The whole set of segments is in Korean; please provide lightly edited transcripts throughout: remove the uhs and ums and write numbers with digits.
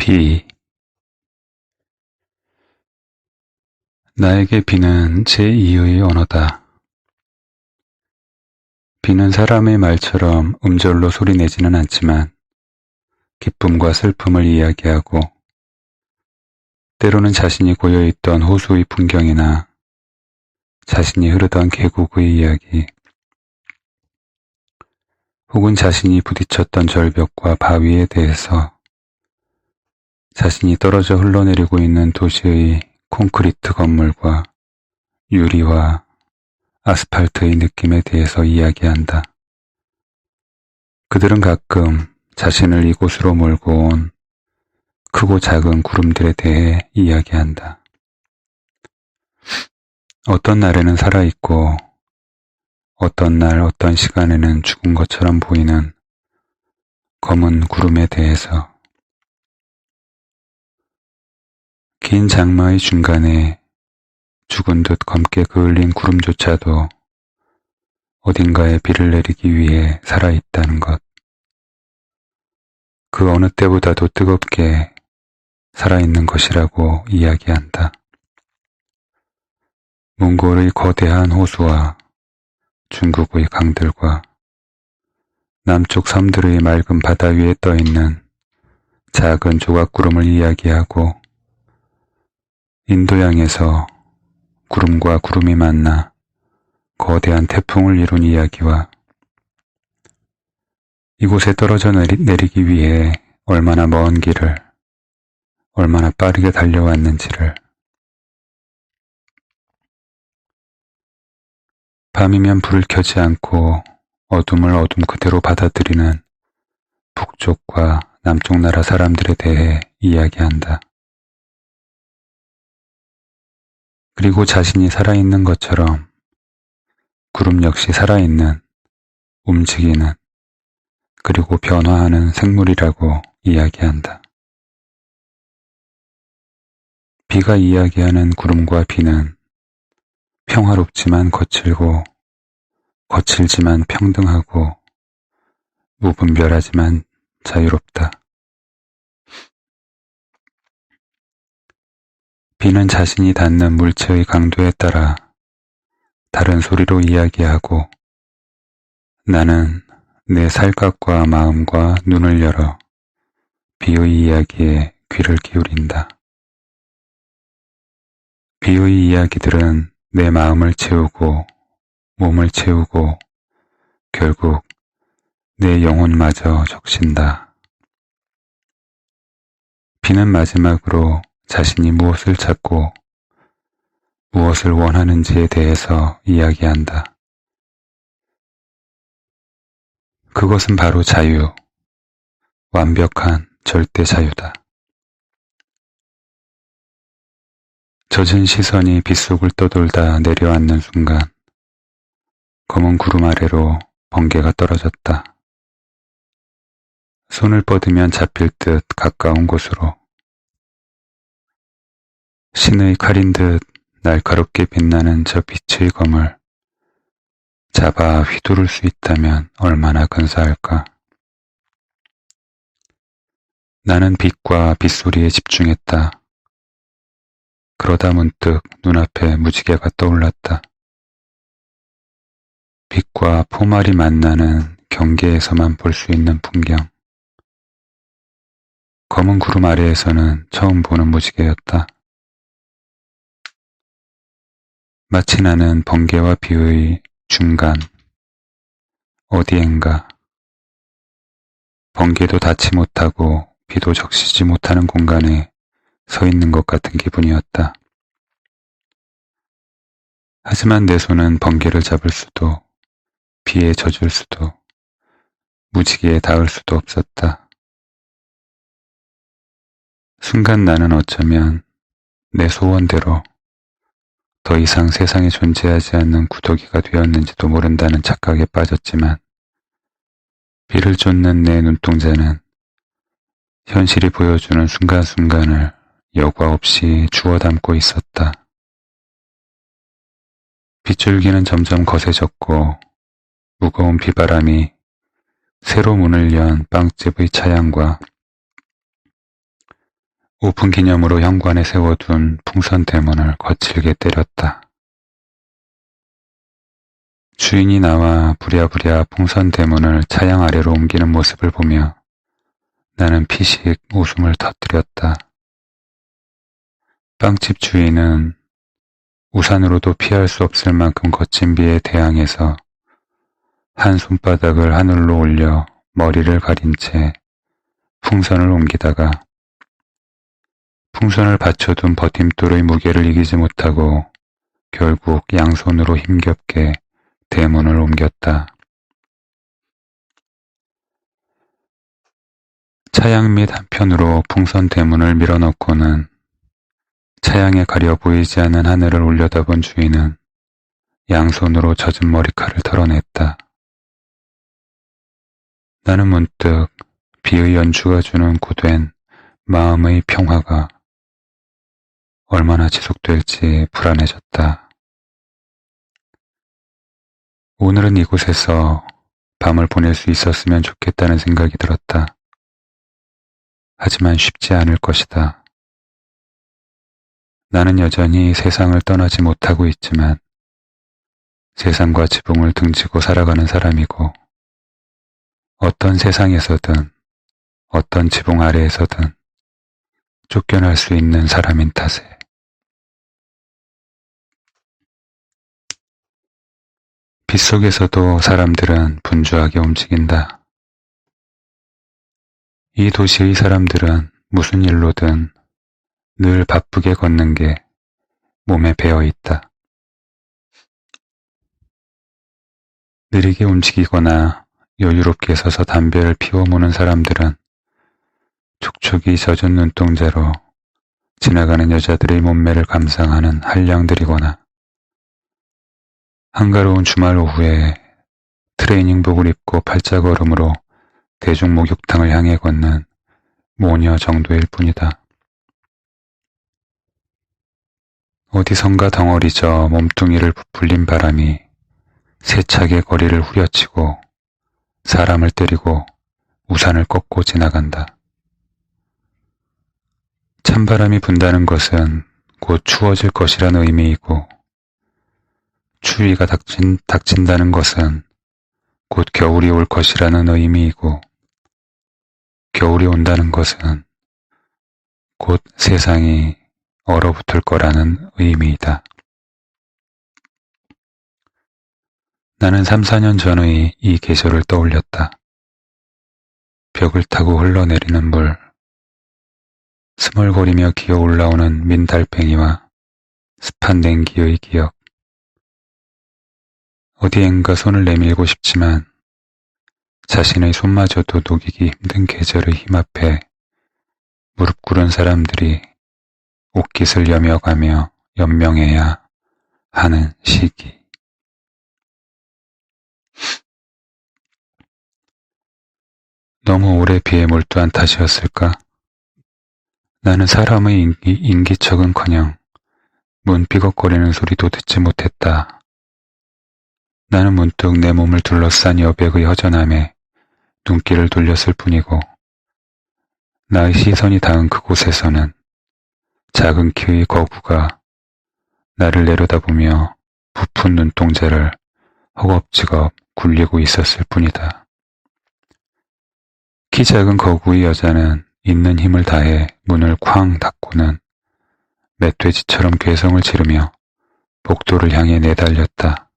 비. 나에게 비는 제2의 언어다. 비는 사람의 말처럼 음절로 소리내지는 않지만 기쁨과 슬픔을 이야기하고 때로는 자신이 고여있던 호수의 풍경이나 자신이 흐르던 계곡의 이야기 혹은 자신이 부딪혔던 절벽과 바위에 대해서 자신이 떨어져 흘러내리고 있는 도시의 콘크리트 건물과 유리와 아스팔트의 느낌에 대해서 이야기한다. 그들은 가끔 자신을 이곳으로 몰고 온 크고 작은 구름들에 대해 이야기한다. 어떤 날에는 살아있고 어떤 날 어떤 시간에는 죽은 것처럼 보이는 검은 구름에 대해서 긴 장마의 중간에 죽은 듯 검게 그을린 구름조차도 어딘가에 비를 내리기 위해 살아있다는 것. 그 어느 때보다도 뜨겁게 살아있는 것이라고 이야기한다. 몽골의 거대한 호수와 중국의 강들과 남쪽 섬들의 맑은 바다 위에 떠있는 작은 조각구름을 이야기하고 인도양에서 구름과 구름이 만나 거대한 태풍을 이룬 이야기와 이곳에 떨어져 내리기 위해 얼마나 먼 길을 얼마나 빠르게 달려왔는지를 밤이면 불을 켜지 않고 어둠을 어둠 그대로 받아들이는 북쪽과 남쪽 나라 사람들에 대해 이야기한다. 그리고 자신이 살아있는 것처럼 구름 역시 살아있는, 움직이는, 그리고 변화하는 생물이라고 이야기한다. 비가 이야기하는 구름과 비는 평화롭지만 거칠고 거칠지만 평등하고 무분별하지만 자유롭다. 비는 자신이 닿는 물체의 강도에 따라 다른 소리로 이야기하고 나는 내 살갗과 마음과 눈을 열어 비의 이야기에 귀를 기울인다. 비의 이야기들은 내 마음을 채우고 몸을 채우고 결국 내 영혼마저 적신다. 비는 마지막으로 자신이 무엇을 찾고 무엇을 원하는지에 대해서 이야기한다. 그것은 바로 자유, 완벽한 절대 자유다. 젖은 시선이 빗속을 떠돌다 내려앉는 순간 검은 구름 아래로 번개가 떨어졌다. 손을 뻗으면 잡힐 듯 가까운 곳으로 신의 칼인 듯 날카롭게 빛나는 저 빛의 검을 잡아 휘두를 수 있다면 얼마나 근사할까. 나는 빛과 빗소리에 집중했다. 그러다 문득 눈앞에 무지개가 떠올랐다. 빛과 포말이 만나는 경계에서만 볼 수 있는 풍경. 검은 구름 아래에서는 처음 보는 무지개였다. 마치 나는 번개와 비의 중간, 어디엔가, 번개도 닿지 못하고 비도 적시지 못하는 공간에 서 있는 것 같은 기분이었다. 하지만 내 손은 번개를 잡을 수도, 비에 젖을 수도, 무지개에 닿을 수도 없었다. 순간 나는 어쩌면 내 소원대로 더 이상 세상에 존재하지 않는 구더기가 되었는지도 모른다는 착각에 빠졌지만 비를 쫓는 내 눈동자는 현실이 보여주는 순간순간을 여과 없이 주워 담고 있었다. 빗줄기는 점점 거세졌고 무거운 비바람이 새로 문을 연 빵집의 차양과 오픈 기념으로 현관에 세워둔 풍선 대문을 거칠게 때렸다. 주인이 나와 부랴부랴 풍선 대문을 차양 아래로 옮기는 모습을 보며 나는 피식 웃음을 터뜨렸다. 빵집 주인은 우산으로도 피할 수 없을 만큼 거친 비에 대항해서 한 손바닥을 하늘로 올려 머리를 가린 채 풍선을 옮기다가 풍선을 받쳐둔 버팀돌의 무게를 이기지 못하고 결국 양손으로 힘겹게 대문을 옮겼다. 차양 밑 한편으로 풍선 대문을 밀어넣고는 차양에 가려 보이지 않는 하늘을 올려다본 주인은 양손으로 젖은 머리칼을 털어냈다. 나는 문득 비의 연주가 주는 고된 마음의 평화가 얼마나 지속될지 불안해졌다. 오늘은 이곳에서 밤을 보낼 수 있었으면 좋겠다는 생각이 들었다. 하지만 쉽지 않을 것이다. 나는 여전히 세상을 떠나지 못하고 있지만 세상과 지붕을 등지고 살아가는 사람이고 어떤 세상에서든 어떤 지붕 아래에서든 쫓겨날 수 있는 사람인 탓에 빗속에서도 사람들은 분주하게 움직인다. 이 도시의 사람들은 무슨 일로든 늘 바쁘게 걷는 게 몸에 배어 있다. 느리게 움직이거나 여유롭게 서서 담배를 피워 무는 사람들은 촉촉이 젖은 눈동자로 지나가는 여자들의 몸매를 감상하는 한량들이거나 한가로운 주말 오후에 트레이닝복을 입고 팔자걸음으로 대중 목욕탕을 향해 걷는 모녀 정도일 뿐이다. 어디선가 덩어리져 몸뚱이를 부풀린 바람이 세차게 거리를 후려치고 사람을 때리고 우산을 꺾고 지나간다. 찬바람이 분다는 것은 곧 추워질 것이라는 의미이고 추위가 닥친다는 것은 곧 겨울이 올 것이라는 의미이고 겨울이 온다는 것은 곧 세상이 얼어붙을 거라는 의미이다. 나는 3, 4년 전의 이 계절을 떠올렸다. 벽을 타고 흘러내리는 물, 스멀거리며 기어 올라오는 민달팽이와 습한 냉기의 기억. 어디엔가 손을 내밀고 싶지만 자신의 손마저도 녹이기 힘든 계절의 힘 앞에 무릎 꿇은 사람들이 옷깃을 여며가며 연명해야 하는 시기. 너무 오래 비에 몰두한 탓이었을까? 나는 사람의 인기척은커녕 문 삐걱거리는 소리도 듣지 못했다. 나는 문득 내 몸을 둘러싼 여백의 허전함에 눈길을 돌렸을 뿐이고 나의 시선이 닿은 그곳에서는 작은 키의 거구가 나를 내려다보며 부푼 눈동자를 허겁지겁 굴리고 있었을 뿐이다. 키 작은 거구의 여자는 있는 힘을 다해 문을 쾅 닫고는 멧돼지처럼 괴성을 지르며 복도를 향해 내달렸다.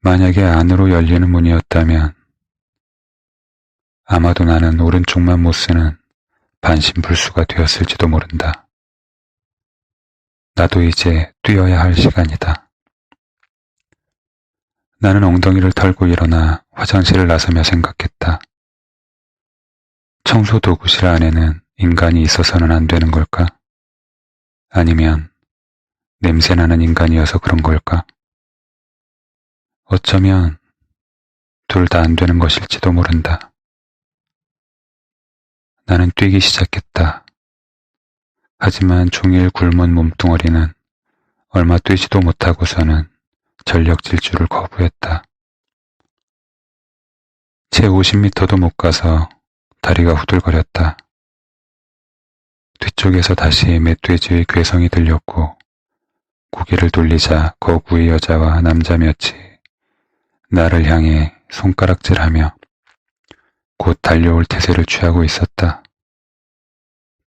만약에 안으로 열리는 문이었다면 아마도 나는 오른쪽만 못 쓰는 반신불수가 되었을지도 모른다. 나도 이제 뛰어야 할 시간이다. 나는 엉덩이를 털고 일어나 화장실을 나서며 생각했다. 청소 도구실 안에는 인간이 있어서는 안 되는 걸까? 아니면 냄새나는 인간이어서 그런 걸까? 어쩌면 둘 다 안 되는 것일지도 모른다. 나는 뛰기 시작했다. 하지만 종일 굶은 몸뚱어리는 얼마 뛰지도 못하고서는 전력 질주를 거부했다. 채 50m도 못 가서 다리가 후들거렸다. 뒤쪽에서 다시 멧돼지의 괴성이 들렸고 고개를 돌리자 거구의 여자와 남자 몇이 나를 향해 손가락질하며 곧 달려올 태세를 취하고 있었다.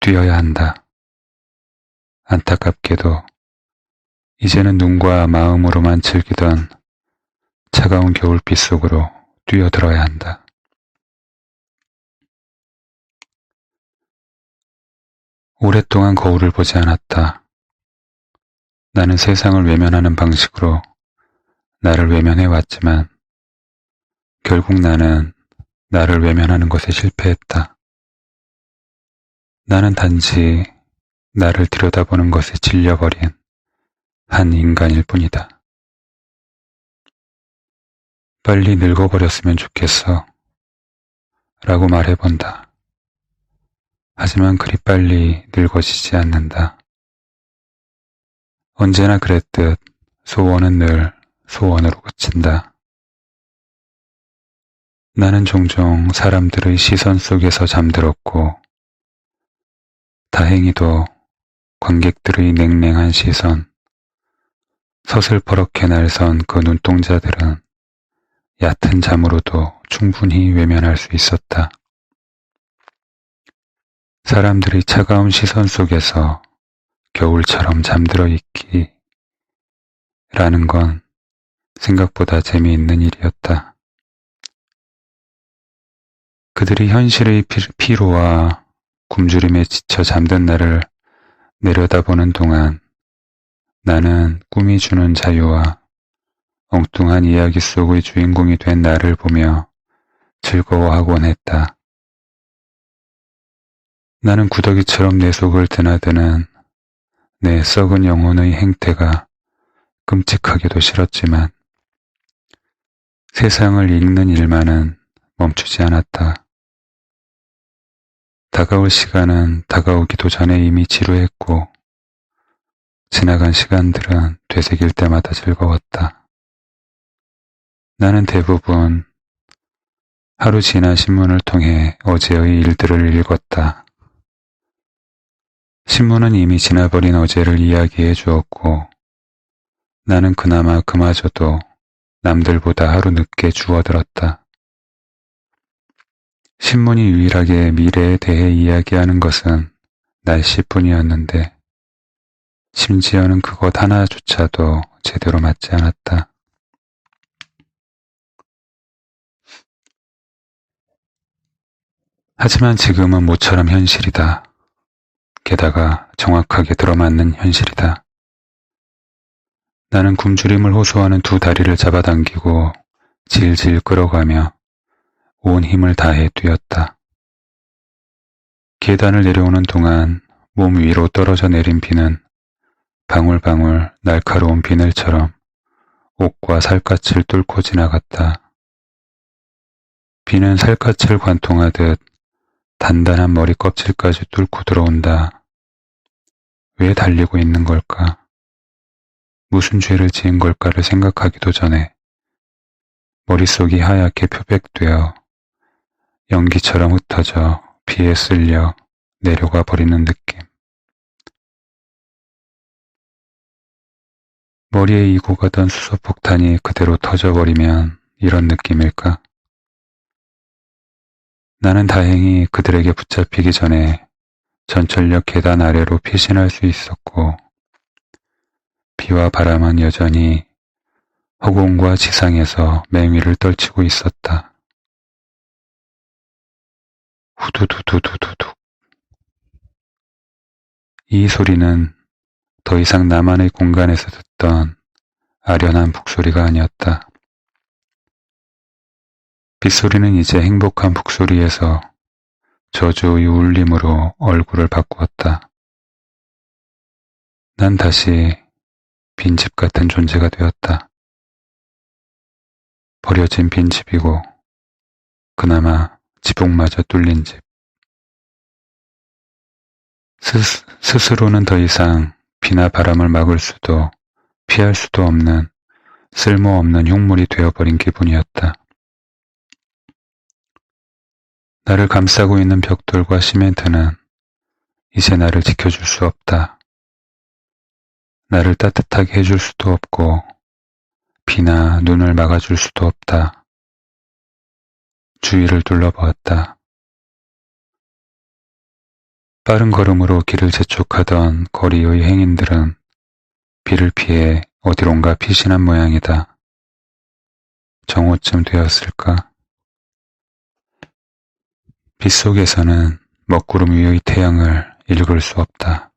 뛰어야 한다. 안타깝게도 이제는 눈과 마음으로만 즐기던 차가운 겨울빛 속으로 뛰어들어야 한다. 오랫동안 거울을 보지 않았다. 나는 세상을 외면하는 방식으로 나를 외면해왔지만 결국 나는 나를 외면하는 것에 실패했다. 나는 단지 나를 들여다보는 것에 질려버린 한 인간일 뿐이다. 빨리 늙어버렸으면 좋겠어 라고 말해본다. 하지만 그리 빨리 늙어지지 않는다. 언제나 그랬듯 소원은 늘 소원으로 그친다. 나는 종종 사람들의 시선 속에서 잠들었고 다행히도 관객들의 냉랭한 시선, 서슬퍼렇게 날선 그 눈동자들은 얕은 잠으로도 충분히 외면할 수 있었다. 사람들이 차가운 시선 속에서 겨울처럼 잠들어 있기 라는 건 생각보다 재미있는 일이었다. 그들이 현실의 피로와 굶주림에 지쳐 잠든 나를 내려다보는 동안 나는 꿈이 주는 자유와 엉뚱한 이야기 속의 주인공이 된 나를 보며 즐거워하곤 했다. 나는 구더기처럼 내 속을 드나드는 내 썩은 영혼의 행태가 끔찍하게도 싫었지만 세상을 읽는 일만은 멈추지 않았다. 다가올 시간은 다가오기도 전에 이미 지루했고 지나간 시간들은 되새길 때마다 즐거웠다. 나는 대부분 하루 지난 신문을 통해 어제의 일들을 읽었다. 신문은 이미 지나버린 어제를 이야기해 주었고 나는 그나마 그마저도 남들보다 하루 늦게 주워들었다. 신문이 유일하게 미래에 대해 이야기하는 것은 날씨뿐이었는데 심지어는 그것 하나조차도 제대로 맞지 않았다. 하지만 지금은 모처럼 현실이다. 게다가 정확하게 들어맞는 현실이다. 나는 굶주림을 호소하는 두 다리를 잡아당기고 질질 끌어가며 온 힘을 다해 뛰었다. 계단을 내려오는 동안 몸 위로 떨어져 내린 비는 방울방울 날카로운 비늘처럼 옷과 살갗을 뚫고 지나갔다. 비는 살갗을 관통하듯 단단한 머리 껍질까지 뚫고 들어온다. 왜 달리고 있는 걸까? 무슨 죄를 지은 걸까를 생각하기도 전에 머릿속이 하얗게 표백되어 연기처럼 흩어져 비에 쓸려 내려가 버리는 느낌. 머리에 이고 가던 수소폭탄이 그대로 터져버리면 이런 느낌일까? 나는 다행히 그들에게 붙잡히기 전에 전철역 계단 아래로 피신할 수 있었고 비와 바람은 여전히 허공과 지상에서 맹위를 떨치고 있었다. 후두두두두두둑. 이 소리는 더 이상 나만의 공간에서 듣던 아련한 북소리가 아니었다. 빗소리는 이제 행복한 북소리에서 저주의 울림으로 얼굴을 바꾸었다. 난 다시 빈집 같은 존재가 되었다. 버려진 빈집이고 그나마 지붕마저 뚫린 집. 스스로는 더 이상 비나 바람을 막을 수도 피할 수도 없는 쓸모없는 흉물이 되어버린 기분이었다. 나를 감싸고 있는 벽돌과 시멘트는 이제 나를 지켜줄 수 없다. 나를 따뜻하게 해줄 수도 없고 비나 눈을 막아줄 수도 없다. 주위를 둘러보았다. 빠른 걸음으로 길을 재촉하던 거리의 행인들은 비를 피해 어디론가 피신한 모양이다. 정오쯤 되었을까? 빗속에서는 먹구름 위의 태양을 읽을 수 없다.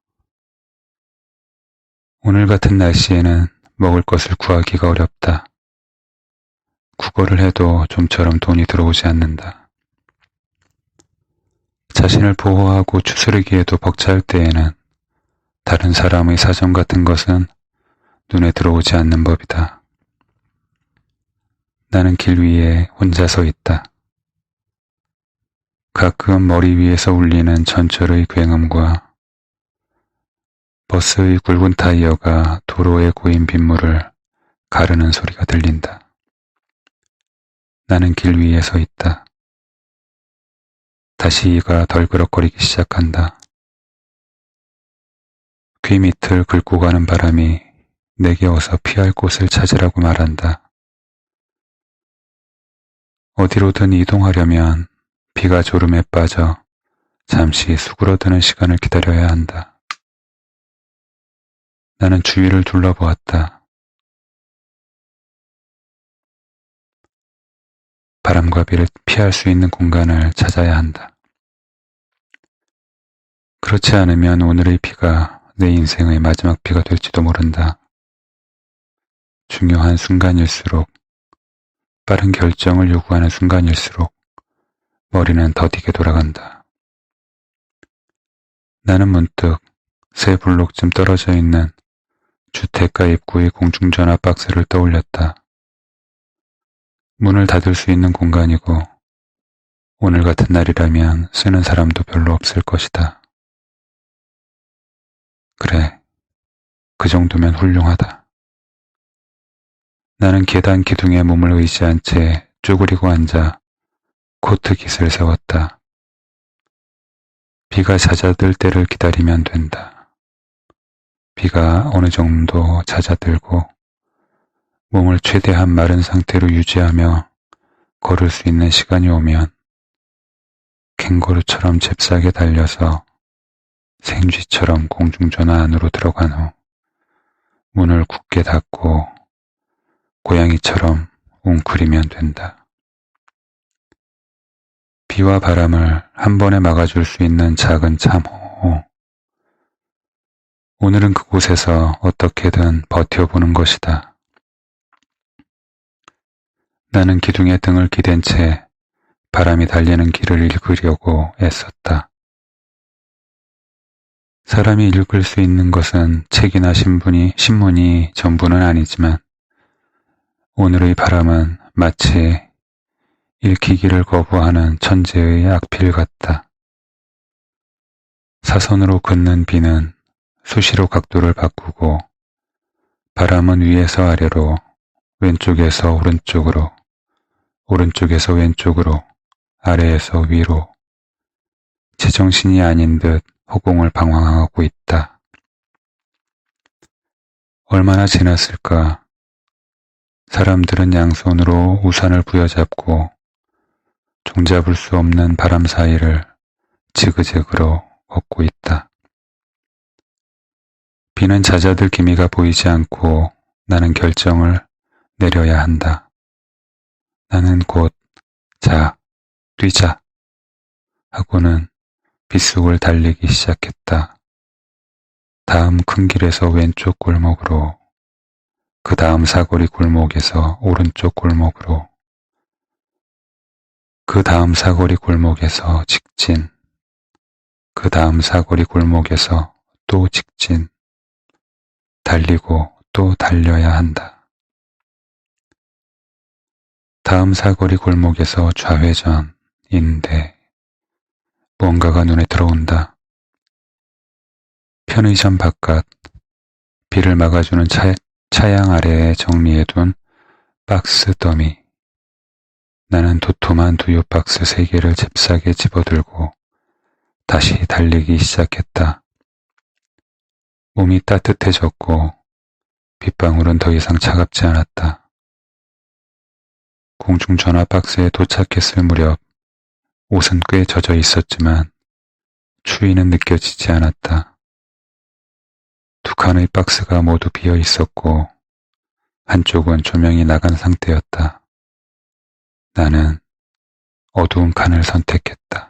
오늘 같은 날씨에는 먹을 것을 구하기가 어렵다. 구걸을 해도 좀처럼 돈이 들어오지 않는다. 자신을 보호하고 추스르기에도 벅찰 때에는 다른 사람의 사정 같은 것은 눈에 들어오지 않는 법이다. 나는 길 위에 혼자 서 있다. 가끔 머리 위에서 울리는 전철의 굉음과 버스의 굵은 타이어가 도로에 고인 빗물을 가르는 소리가 들린다. 나는 길 위에 서 있다. 다시 이가 덜그럭거리기 시작한다. 귀 밑을 긁고 가는 바람이 내게 어서 피할 곳을 찾으라고 말한다. 어디로든 이동하려면 비가 졸음에 빠져 잠시 수그러드는 시간을 기다려야 한다. 나는 주위를 둘러보았다. 바람과 비를 피할 수 있는 공간을 찾아야 한다. 그렇지 않으면 오늘의 비가 내 인생의 마지막 비가 될지도 모른다. 중요한 순간일수록, 빠른 결정을 요구하는 순간일수록 머리는 더디게 돌아간다. 나는 문득 세 블록쯤 떨어져 있는 주택가 입구의 공중전화 박스를 떠올렸다. 문을 닫을 수 있는 공간이고 오늘 같은 날이라면 쓰는 사람도 별로 없을 것이다. 그래, 그 정도면 훌륭하다. 나는 계단 기둥에 몸을 의지한 채 쪼그리고 앉아 코트 깃을 세웠다. 비가 잦아들 때를 기다리면 된다. 비가 어느 정도 잦아들고 몸을 최대한 마른 상태로 유지하며 걸을 수 있는 시간이 오면 캥거루처럼 잽싸게 달려서 생쥐처럼 공중전화 안으로 들어간 후 문을 굳게 닫고 고양이처럼 웅크리면 된다. 비와 바람을 한 번에 막아줄 수 있는 작은 참호. 오늘은 그곳에서 어떻게든 버텨보는 것이다. 나는 기둥에 등을 기댄 채 바람이 달리는 길을 읽으려고 애썼다. 사람이 읽을 수 있는 것은 책이나 신문이 전부는 아니지만 오늘의 바람은 마치 읽히기를 거부하는 천재의 악필 같다. 사선으로 긋는 비는 수시로 각도를 바꾸고 바람은 위에서 아래로, 왼쪽에서 오른쪽으로, 오른쪽에서 왼쪽으로, 아래에서 위로 제정신이 아닌 듯 허공을 방황하고 있다. 얼마나 지났을까? 사람들은 양손으로 우산을 부여잡고 종잡을 수 없는 바람 사이를 지그재그로 걷고 있다. 비는 잦아들 기미가 보이지 않고 나는 결정을 내려야 한다. 나는 곧 뛰자 하고는 빗속을 달리기 시작했다. 다음 큰 길에서 왼쪽 골목으로, 그 다음 사거리 골목에서 오른쪽 골목으로, 그 다음 사거리 골목에서 직진, 그 다음 사거리 골목에서 또 직진, 달리고 또 달려야 한다. 다음 사거리 골목에서 좌회전인데 뭔가가 눈에 들어온다. 편의점 바깥, 비를 막아주는 차양 아래에 정리해둔 박스 더미. 나는 도톰한 두유 박스 3개를 잽싸게 집어들고 다시 달리기 시작했다. 몸이 따뜻해졌고 빗방울은 더 이상 차갑지 않았다. 공중전화 박스에 도착했을 무렵 옷은 꽤 젖어 있었지만 추위는 느껴지지 않았다. 두 칸의 박스가 모두 비어 있었고 한쪽은 조명이 나간 상태였다. 나는 어두운 칸을 선택했다.